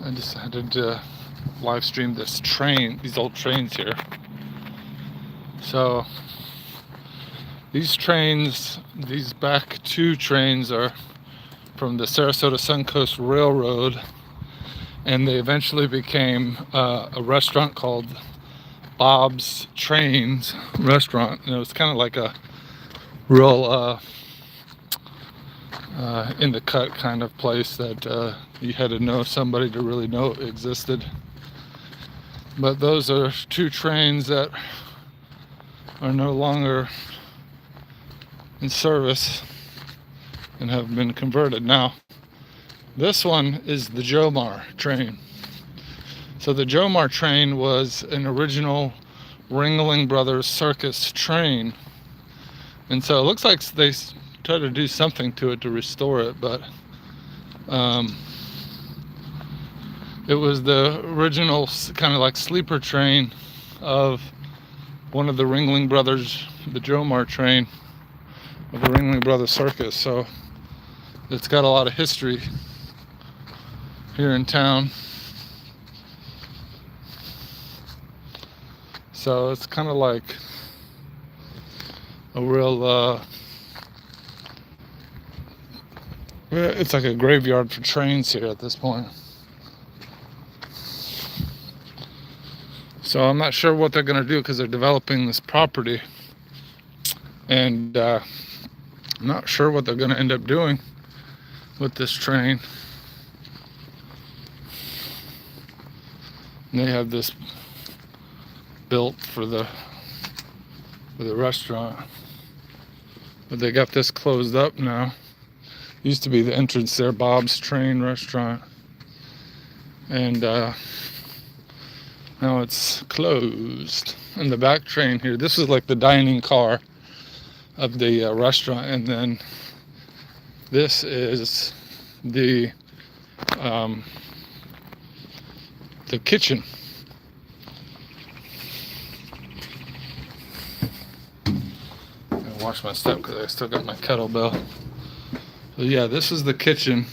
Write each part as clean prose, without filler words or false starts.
I decided to live stream these old trains here. So these back two trains are from the Sarasota Suncoast Railroad, and they eventually became a restaurant called Bob's Trains Restaurant. And it was kind of like a real in the cut kind of place that you had to know somebody to really know it existed. But those are two trains that are no longer in service and have been converted. Now, this one is the Jomar train. So the Jomar train was an original Ringling Brothers Circus train. And so it looks like they tried to do something to it to restore it, but it was the original kind of like sleeper train of one of the Ringling Brothers, the Jomar train of the Ringling Brothers Circus. So it's got a lot of history here in town. So it's kind of like a real, it's like a graveyard for trains here at this point. So I'm not sure what they're going to do because they're developing this property. And I'm not sure what they're going to end up doing with this train. And they have this built for the restaurant, but they got this closed up now. Used to be the entrance there, Bob's Train Restaurant, and now it's closed. And the back train here, this is like the dining car of the restaurant, and then this is the kitchen. Wash my step because I still got my kettlebell. So yeah, this is the kitchen.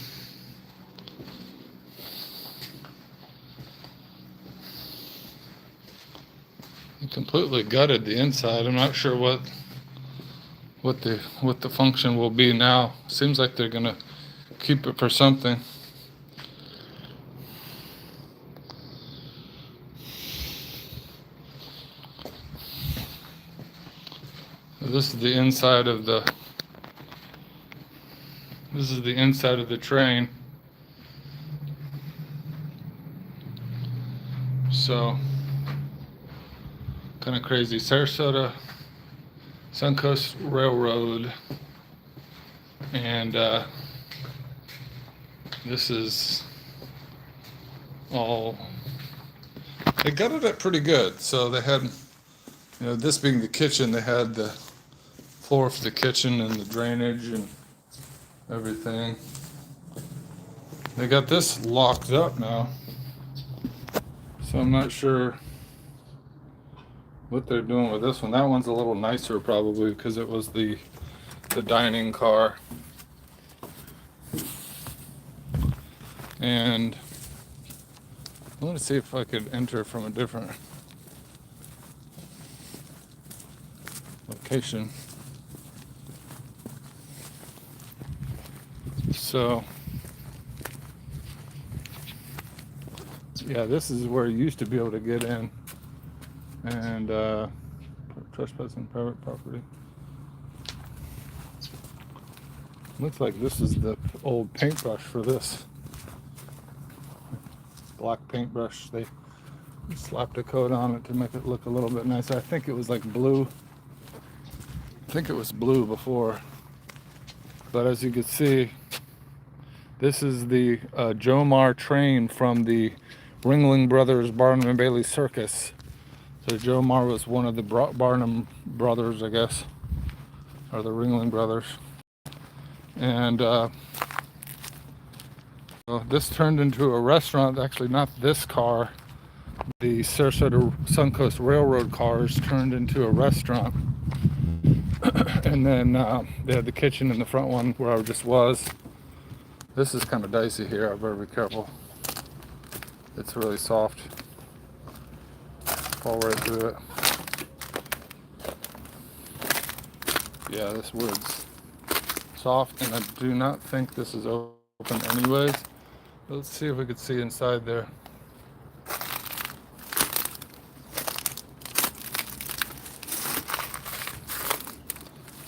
It completely gutted the inside. I'm not sure what the function will be now. Seems like they're gonna keep it for something. This is the inside of the train. So kind of crazy. Sarasota Suncoast Railroad, and this is all, they gutted it pretty good. So they had, this being the kitchen, they had the floor for the kitchen and the drainage and everything. They got this locked up now, so I'm not sure what they're doing with this one. That one's a little nicer probably because it was the dining car. And I want to see if I could enter from a different location. So yeah, this is where you used to be able to get in and trespassing private property. Looks like this is the old paintbrush for this. Black paintbrush. They slapped a coat on it to make it look a little bit nicer. I think it was like blue. I think it was blue before. But as you can see, this is the Jomar train from the Ringling Brothers Barnum and Bailey Circus. So Jomar was one of the Barnum brothers, I guess, or the Ringling Brothers. And this turned into a restaurant. Actually, not this car. The Sarasota Suncoast Railroad cars turned into a restaurant. And then they had the kitchen in the front one where I just was. This is kind of dicey here. I better be careful. It's really soft. Fall right through it. Yeah, this wood's soft, and I do not think this is open anyways. Let's see if we could see inside there.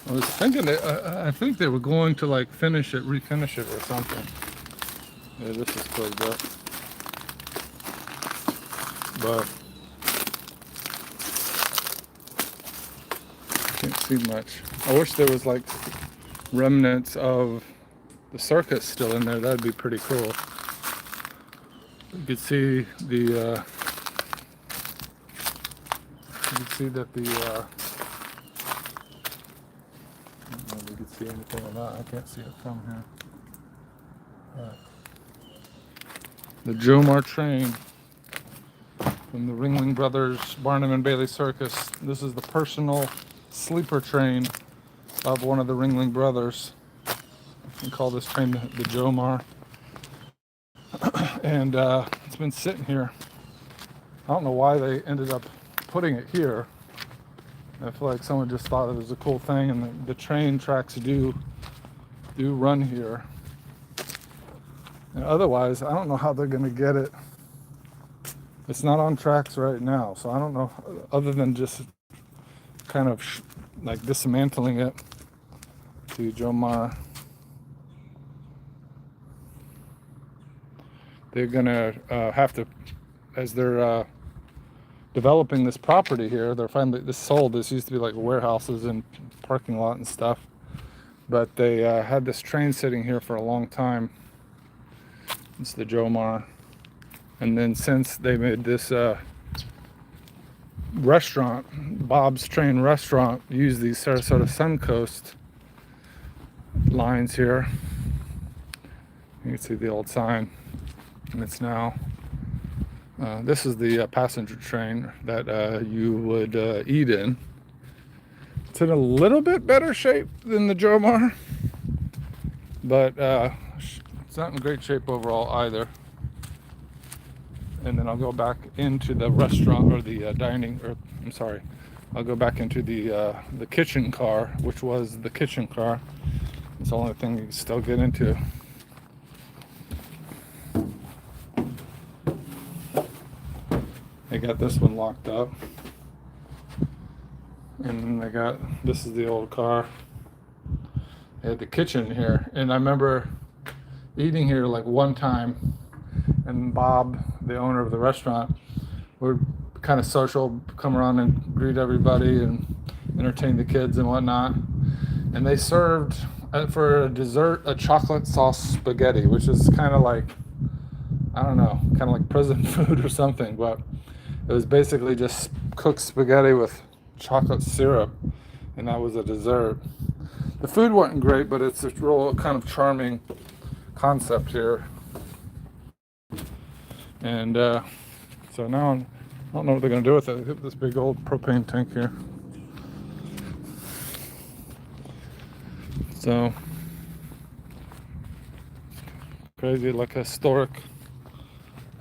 I was thinking that I think they were going to like refinish it or something. Yeah, this is closed up. But can't see much. I wish there was like remnants of the circus still in there. That'd be pretty cool. You could see the you could see that the I don't know if you can see anything or not. I can't see it from here. The Jomar train from the Ringling Brothers Barnum and Bailey Circus. This is the personal sleeper train of one of the Ringling Brothers. We call this train the Jomar. And it's been sitting here. I don't know why they ended up putting it here. I feel like someone just thought it was a cool thing, and the train tracks do run here. And otherwise, I don't know how they're going to get it. It's not on tracks right now, so I don't know, other than just kind of like dismantling it to Jomar. They're going to have to, as they're developing this property here, they're finally, this sold. This used to be like warehouses and parking lot and stuff. But they had this train sitting here for a long time. It's the Jomar. And then since they made this restaurant, Bob's Train Restaurant, use these Sarasota Suncoast lines here. You can see the old sign. And it's now, this is the passenger train that you would eat in. It's in a little bit better shape than the Jomar, but it's not in great shape overall either. And then I'll go back into the restaurant, or the dining, or I'm sorry, I'll go back into the kitchen car, which was the kitchen car. It's the only thing you can still get into. They got this one locked up. And then they got, this is the old car. They had the kitchen here. And I remember eating here like one time, and Bob, the owner of the restaurant, would kind of social, come around and greet everybody and entertain the kids and whatnot. And they served, for a dessert, a chocolate sauce spaghetti, which is kind of like, I don't know, kind of like prison food or something, but it was basically just cooked spaghetti with chocolate syrup, and that was a dessert. The food wasn't great, but it's a real kind of charming concept here. And so now I don't know what they're going to do with it. They have this big old propane tank here. So crazy, like historic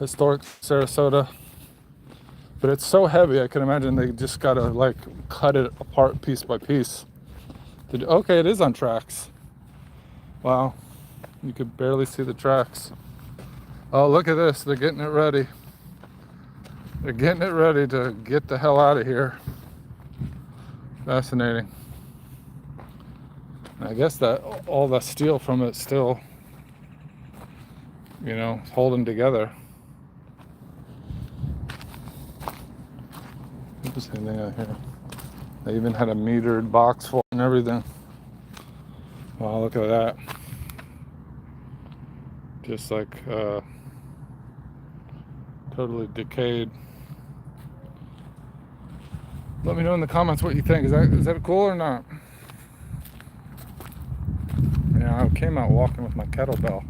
Sarasota. But it's so heavy, I can imagine they just gotta like cut it apart piece by piece. Okay, it is on tracks. Wow, you could barely see the tracks. Oh, look at this, they're getting it ready. They're getting it ready to get the hell out of here. Fascinating. And I guess that all the steel from it still, you know, holding together. What's anything out here? They even had a metered box for it and everything. Wow, look at that. Just like totally decayed. Let me know in the comments what you think. Is that cool or not? Yeah, I came out walking with my kettlebell.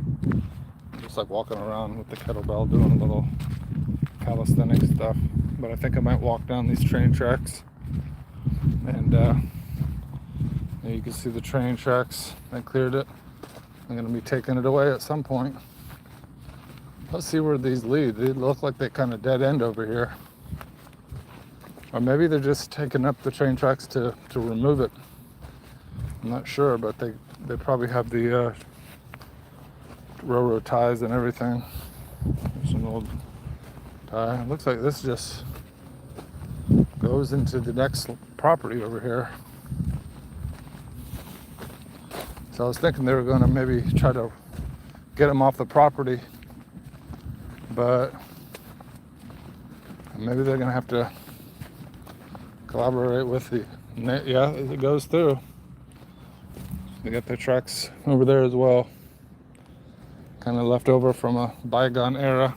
Just like walking around with the kettlebell, doing a little calisthenic stuff. But I think I might walk down these train tracks. And you can see the train tracks. I cleared it. I'm going to be taking it away at some point. Let's see where these lead. They look like they kind of dead end over here. Or maybe they're just taking up the train tracks to remove it. I'm not sure, but they probably have the railroad ties and everything. There's an old tie. It looks like this just goes into the next property over here. So I was thinking they were going to maybe try to get them off the property, but maybe they're going to have to collaborate with the, yeah, it goes through. They got their tracks over there as well, kind of left over from a bygone era.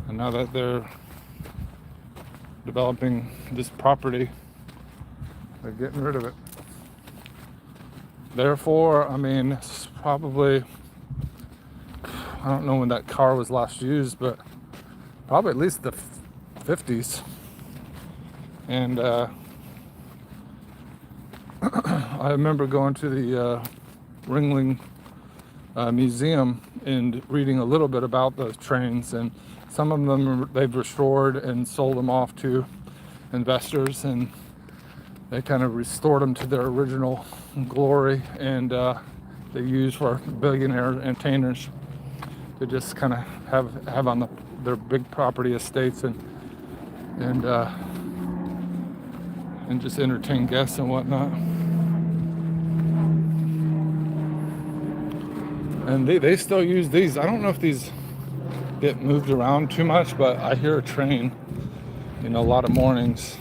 And now that they're developing this property, they're getting rid of it. Therefore, I mean, it's probably, I don't know when that car was last used, but probably at least the 50s. And I remember going to the Ringling Museum and reading a little bit about those trains, and some of them they've restored and sold them off to investors, and they kind of restored them to their original glory, and they use for billionaire entertainers to just kind of have on their big property estates and just entertain guests and whatnot. And they still use these. I don't know if these get moved around too much, but I hear a train, a lot of mornings.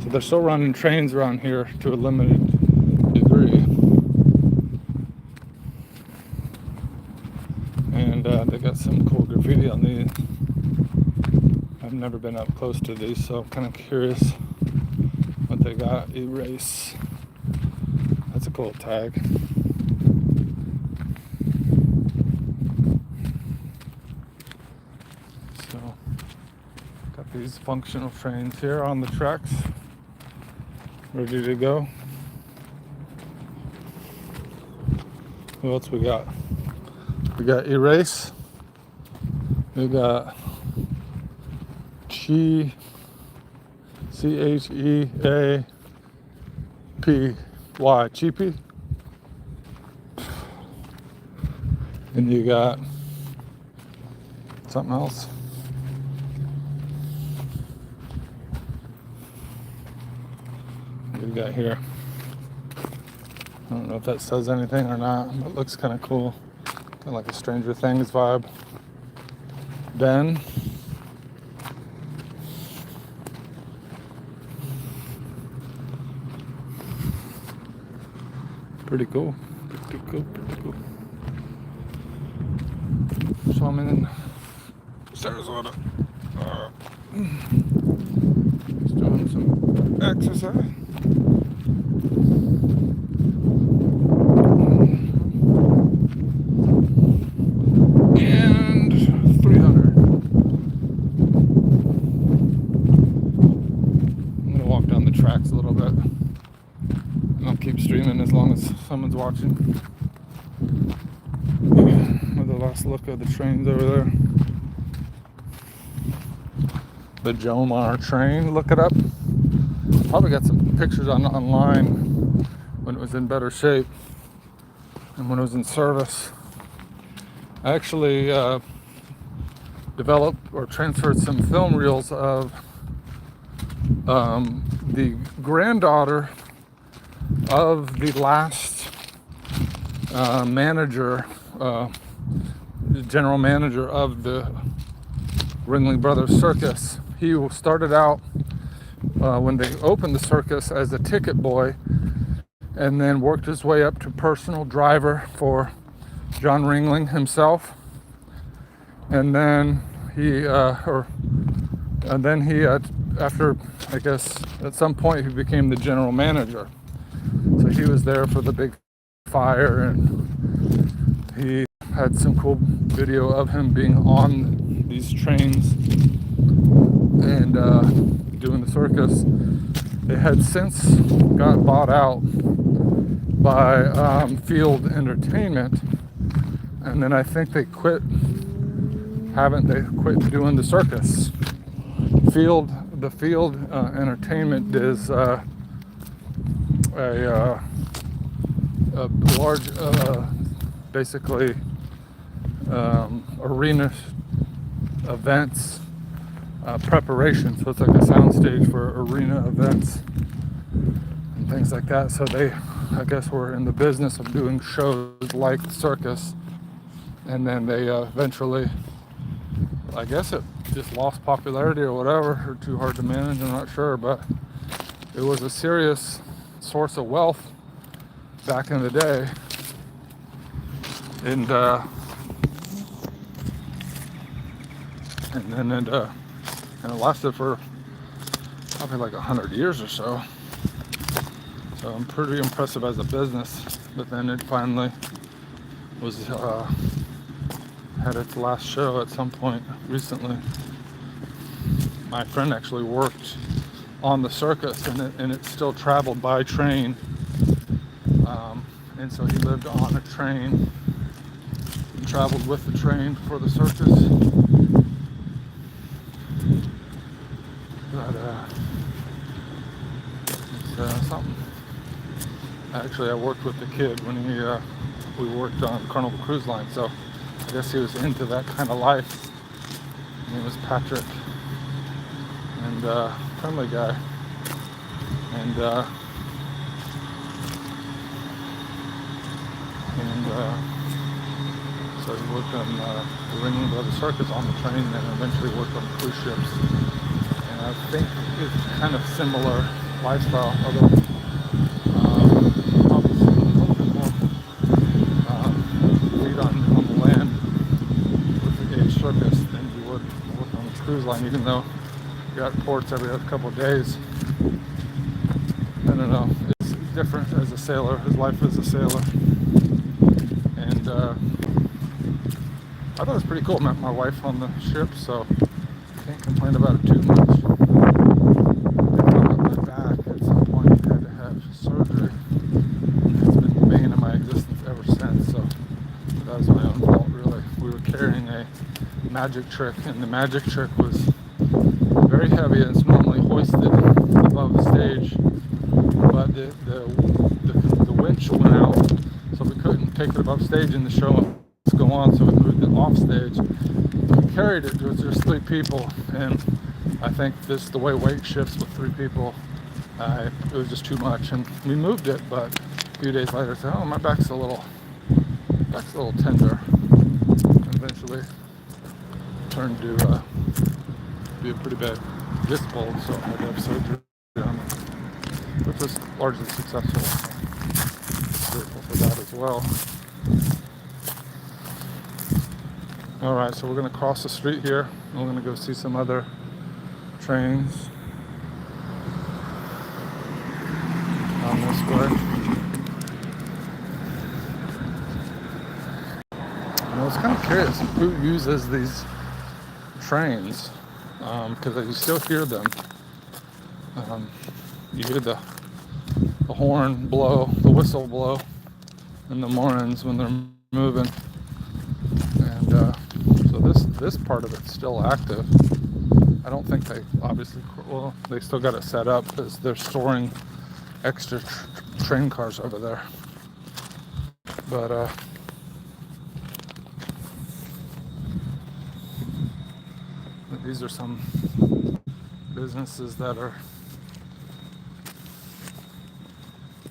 So they're still running trains around here to a limited degree. And they got some cool graffiti on these. I've never been up close to these, so I'm kind of curious what they got. Erase. That's a cool tag. So, got these functional trains here on the tracks, ready to go. What else we got? We got Erase. We got Cheapy. Cheapy. And you got something else. What do we got here? I don't know if that says anything or not, but it looks kind of cool. Kind of like a Stranger Things vibe. Ben. Pretty cool. Pretty cool. So I'm in Sarasota. Just doing some exercise. And 300. I'm gonna walk down the tracks a little bit. I'll keep streaming as long as someone's watching. With the last look at the trains over there. The Jomar train, look it up. Probably got some pictures online when it was in better shape and when it was in service. I actually developed or transferred some film reels of the granddaughter of the last manager, the general manager of the Ringling Brothers Circus. He started out when they opened the circus as a ticket boy, and then worked his way up to personal driver for John Ringling himself. And then after, I guess, at some point he became the general manager. So he was there for the big fire, and he had some cool video of him being on these trains and doing the circus. They had since got bought out by Field Entertainment, and then I think they quit haven't they quit doing the circus. The field entertainment is a large, basically arena events preparation. So it's like a soundstage for arena events and things like that. So they, I guess, were in the business of doing shows like the circus, and then they eventually, I guess it just lost popularity or whatever, or too hard to manage, I'm not sure, but it was a serious source of wealth back in the day. And then it lasted for probably like 100 years or so. So I'm pretty impressive as a business. But then it finally was had its last show at some point recently. My friend actually worked on the circus, and it still traveled by train. And so he lived on a train and traveled with the train for the circus. But it's something. Actually, I worked with the kid when we worked on Carnival Cruise Line, so I guess he was into that kind of life. His name was Patrick, and friendly guy, and so he worked on the Ringling Brothers Circus on the train, and eventually worked on cruise ships. And I think it's kind of similar lifestyle, although probably a little bit more feet on the land with the gauge circus than you would work on the cruise line, even though you got ports every other couple of days. I don't know. It's different as a sailor, his life as a sailor. And I thought it was pretty cool. Met my wife on the ship, so can't complain about it too much. I broke my back at some point, had to have surgery. It's been the bane of my existence ever since, so that was my own fault, really. We were carrying a magic trick, and the magic trick was very heavy, and it's normally hoisted above the stage, but the winch went out, so we couldn't take it above stage and the show must go on, so we moved it off stage. We carried it, it was just 3 people, and I think this, the way weight shifts with 3 people, it was just too much, and we moved it, but a few days later I said, oh, my back's a little tender, and eventually turned to be a pretty bad disc bulge, so I had to have surgery on it, which was largely successful. Grateful for that as well. Alright, so we're going to cross the street here. We're going to go see some other trains on this way. And I was kind of curious who uses these trains, because you still hear them. You hear the horn blow, the whistle blow in the mornings when they're moving. And so this part of it's still active. I don't think they obviously, well, they still got it set up because they're storing extra train cars over there. But these are some businesses that are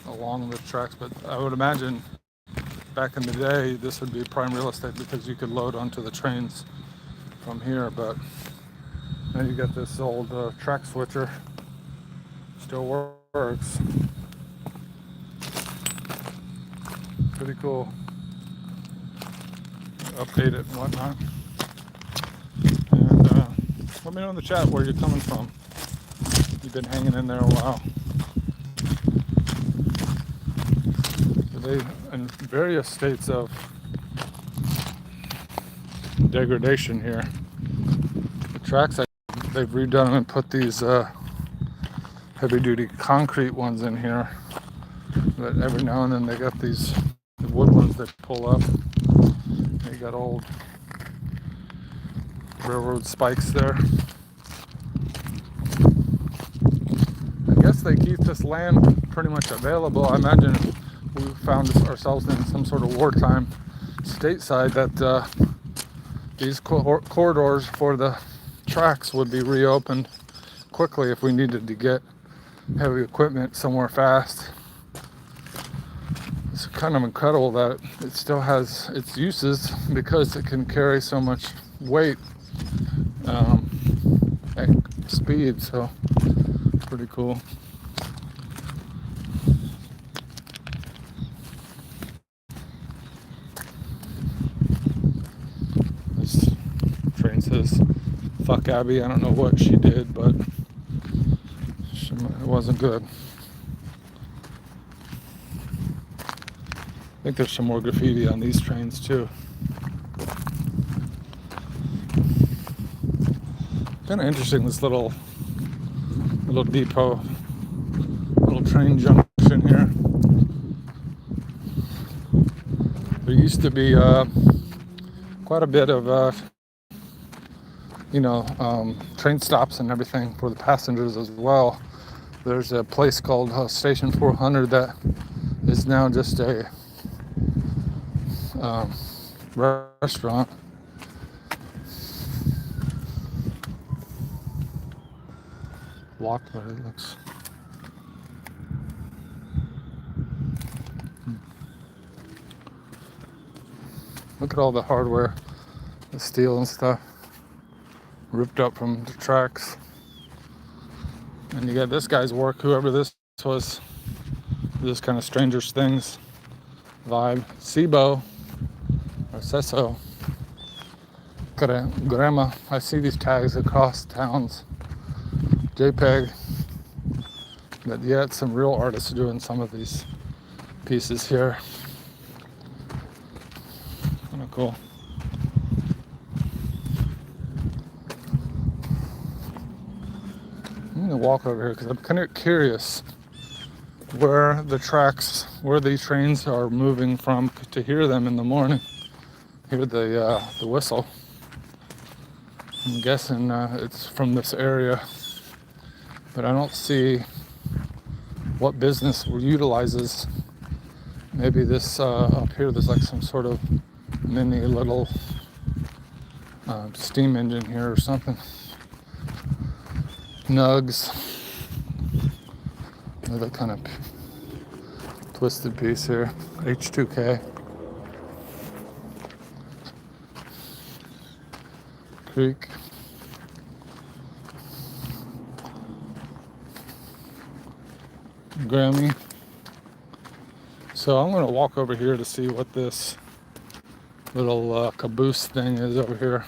along the tracks, but I would imagine back in the day this would be prime real estate because you could load onto the trains from here. But now you got this old track switcher, still works. Pretty cool. Update it and whatnot. And let me know in the chat where you're coming from. You've been hanging in there a while. They in various states of degradation here. The tracks, they've redone them and put these heavy-duty concrete ones in here. But every now and then they got these wood ones that pull up. They got old railroad spikes there. I guess they keep this land pretty much available. I imagine if we found ourselves in some sort of wartime stateside that these corridors for the tracks would be reopened quickly if we needed to get heavy equipment somewhere fast. It's kind of incredible that it still has its uses because it can carry so much weight at speed, so pretty cool. This train says fuck Abby. I don't know what she did, but it wasn't good. I think there's some more graffiti on these trains too. Kind of interesting, this little depot, little train junction here. There used to be quite a bit of train stops and everything for the passengers as well. There's a place called Station 400 that is now just a restaurant. Locked, but it looks. Look at all the hardware, the steel and stuff, ripped up from the tracks. And you got this guy's work, whoever this was, this kind of Stranger Things vibe. Cibo or Cesso. Grandma. I see these tags across towns. JPEG. But yet some real artists doing some of these pieces here. Kind of cool. I'm gonna walk over here because I'm kind of curious where these trains are moving from to hear them in the morning. Hear the whistle. I'm guessing it's from this area, but I don't see what business utilizes. Maybe this up here, there's like some sort of mini little steam engine here or something. Nugs. Another kind of twisted piece here. H2K. Creek. Grammy. So I'm going to walk over here to see what this little caboose thing is over here.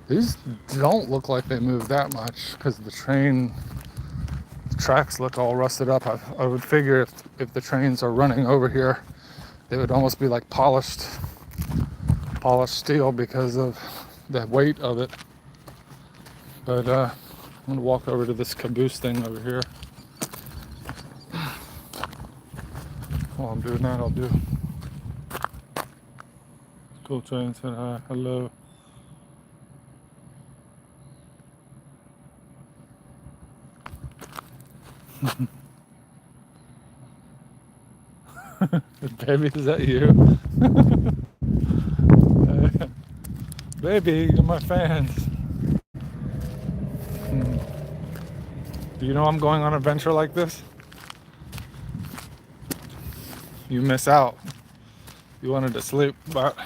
These don't look like they move that much because the tracks look all rusted up. I would figure if the trains are running over here, they would almost be like polished steel because of the weight of it. But I'm gonna walk over to this caboose thing over here. While I'm doing that, I'll do. Cool train said hi, hello. Baby, is that you? Baby, you're my fans. Do you know I'm going on an adventure like this? You miss out. You wanted to sleep, but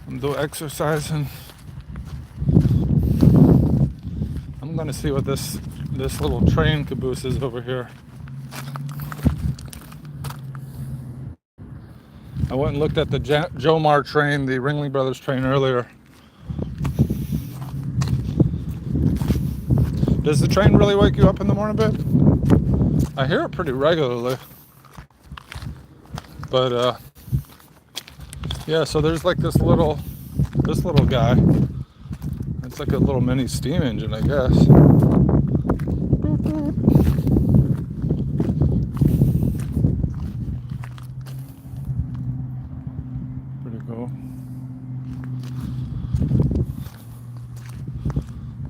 I'm doing exercising. I'm gonna see what this little train caboose is over here. I went and looked at the Jomar train, the Ringling Brothers train earlier. Does the train really wake you up in the morning, babe? I hear it pretty regularly. But yeah, so there's like this little guy. It's like a little mini steam engine, I guess. Pretty cool.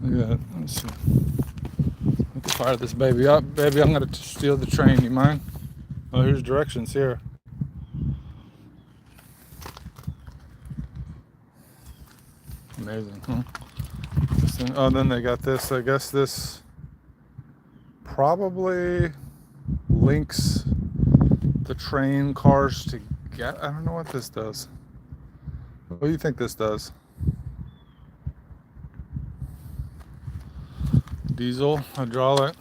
Look at that. Let's see. I can fire this baby up. Baby, I'm gonna steal the train. You mind? Oh, here's directions here. Amazing, huh? Oh, then they got this. I guess this probably links the train cars together. I don't know what this does. What do you think this does? Diesel, hydraulic.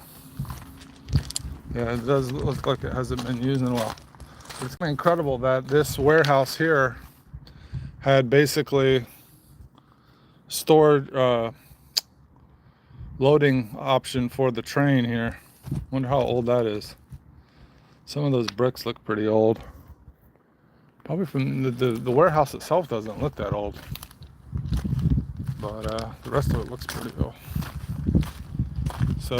Yeah, it does look like it hasn't been used in a while. It's incredible that this warehouse here had basically stored loading option for the train here. Wonder how old that is. Some of those bricks look pretty old. Probably from the warehouse itself doesn't look that old, but the rest of it looks pretty old. So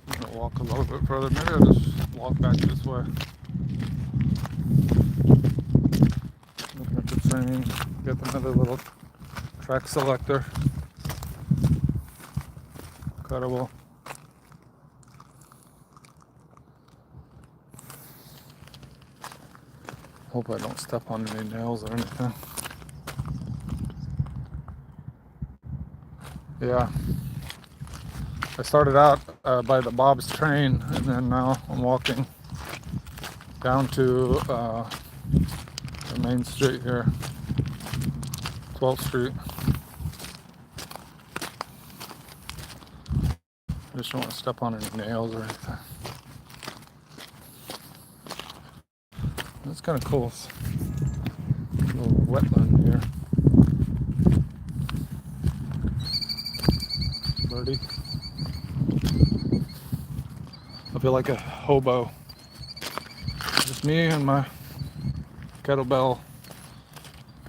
I'm gonna walk a little bit further. Maybe I'll just walk back this way. Looking at the train, get another little track selector. Incredible. Hope I don't step on any nails or anything. Yeah. I started out by the Bob's train, and then now I'm walking down to the main street here, 12th Street. I just don't want to step on any nails or anything. That's kind of cool. A little wetland here. Birdie. I feel like a hobo. Just me and my kettlebell.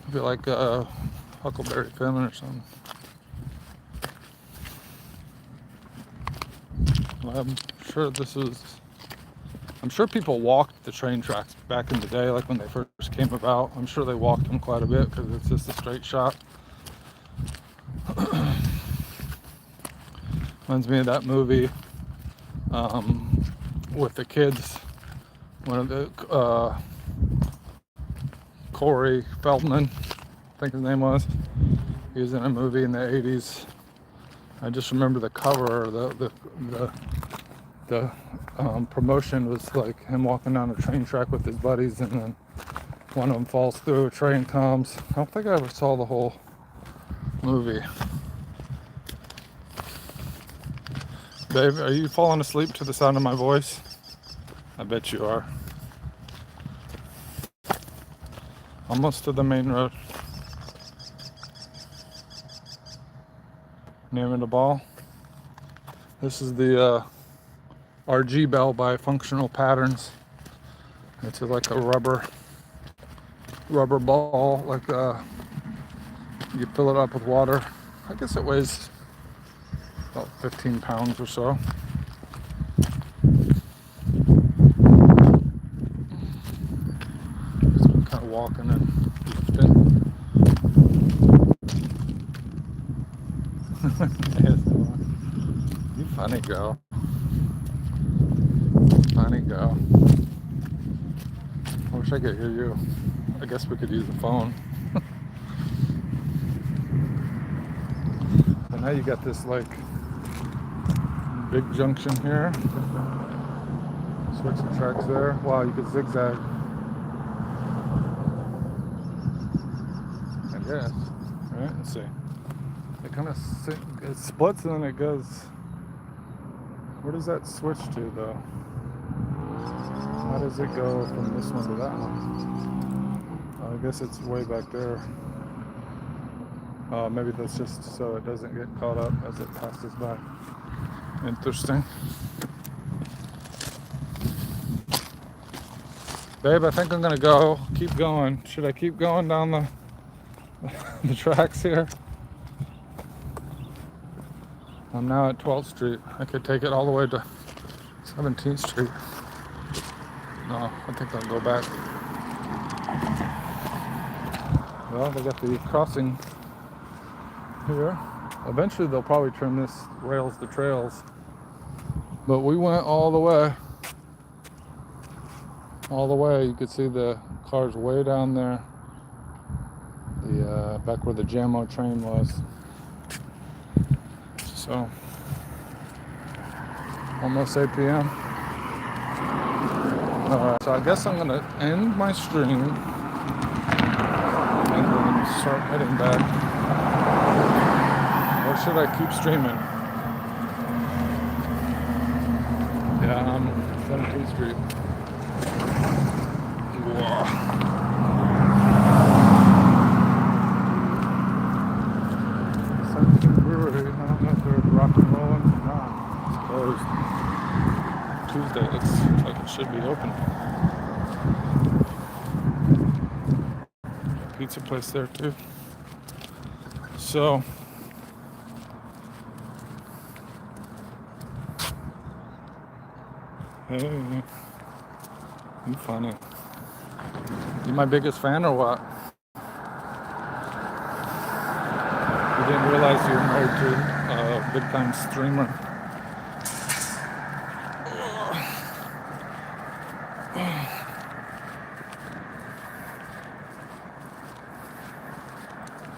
I feel like a Huckleberry Finn or something. I'm sure this is. I'm sure people walked the train tracks back in the day, like when they first came about. I'm sure they walked them quite a bit because it's just a straight shot. Reminds me of that movie with the kids. One of the Corey Feldman, I think his name was. He was in a movie in the 80s. I just remember the cover, the promotion was like him walking down a train track with his buddies, and then one of them falls through, a train comes. I don't think I ever saw the whole movie. Babe, are you falling asleep to the sound of my voice? I bet you are. Almost to the main road. Name of the ball. This is the RG bell by Functional Patterns. It's like a rubber ball, like you fill it up with water. I guess it weighs about 15 pounds or so. Just kind of walking and lifting. You funny girl. Funny girl. I wish I could hear you. I guess we could use the phone. But now you got this like big junction here. Switch the tracks there. Wow, you could zigzag. I guess. Alright, let's see. It kind of it splits and then it goes. Where does that switch to though? How does it go from this one to that one? I guess it's way back there. Maybe that's just so it doesn't get caught up as it passes by. Interesting. Babe, I think I'm gonna go. Keep going. Should I keep going down the tracks here? I'm now at 12th Street. I could take it all the way to 17th Street. No, I think I'll go back. Well, they got the crossing here. Eventually they'll probably turn this rails to trails. But we went all the way. All the way. You could see the cars way down there. The back where the JAMO train was. So almost 8 p.m. Alright, so I guess I'm gonna end my stream and then start heading back. Or should I keep streaming? Yeah, I'm 17th Street. Whoa. Brewery. I don't know if they're rock and rolling or not. It's closed. Tuesday looks like it should be open. Pizza place there too. So hey, you funny. You my biggest fan or what? You didn't realize you're married to a big time streamer.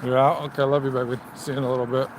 You're out? Okay, love you, baby. See you in a little bit.